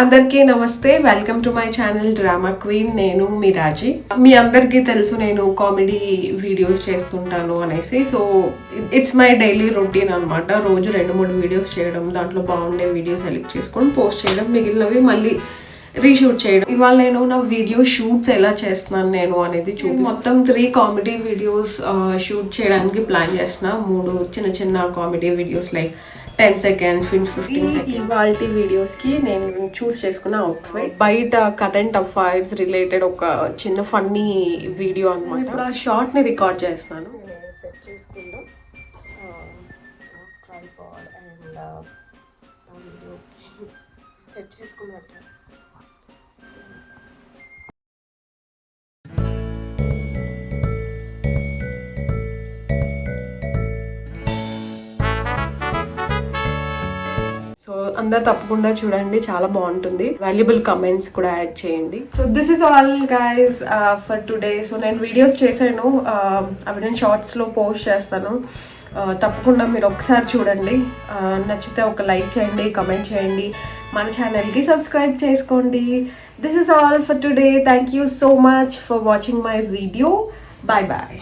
అందరికీ నమస్తే, welcome to my channel drama queen. నేను మీ రాజీ. మీ అందరికీ తెలుసు నేను కామెడీ వీడియోస్ చేస్తుంటాను అనేసి. So it's my daily routine అనమాట. రోజు 2-3 వీడియోస్ చేయడం, దాంట్లో బాగుండే వీడియోస్ సెలెక్ట్ చేసుకొని పోస్ట్ చేయడం, మిగిలినవి మళ్ళీ రీషూట్ చేయడం. ఇవాళ నేను నా వీడియో షూట్స్ ఎలా చేస్తున్నాను నేను అనేది మొత్తం 3 కామెడీ వీడియోస్ షూట్ చేయడానికి ప్లాన్ చేసిన. 3 చిన్న comedy videos like 10 seconds, 15 seconds. ఇవాళ వీడియోస్కి నేను చూస్ చేసుకున్న అవుట్ఫిట్ బయట కరెంట్ అఫైర్స్ రిలేటెడ్ ఒక చిన్న ఫన్నీ వీడియో అనమాట. ఇప్పుడు ఆ షార్ట్ని రికార్డ్ చేస్తున్నాను. సెట్ చేసుకుందాం ట్రైపాడ్ అండ్ వీడియోకి సెట్ చేసుకున్నట్టు. అందరు తప్పకుండా చూడండి, చాలా బాగుంటుంది. వాల్యుబుల్ కమెంట్స్ కూడా యాడ్ చేయండి. So this is all guys for today. So నేను వీడియోస్ చేశాను, అవి నేను షార్ట్స్లో పోస్ట్ చేస్తాను. తప్పకుండా మీరు ఒకసారి చూడండి. నచ్చితే ఒక లైక్ చేయండి, కమెంట్ చేయండి, మన ఛానల్కి సబ్స్క్రైబ్ చేసుకోండి. This is all for today. Thank you so much for watching my video. Bye bye.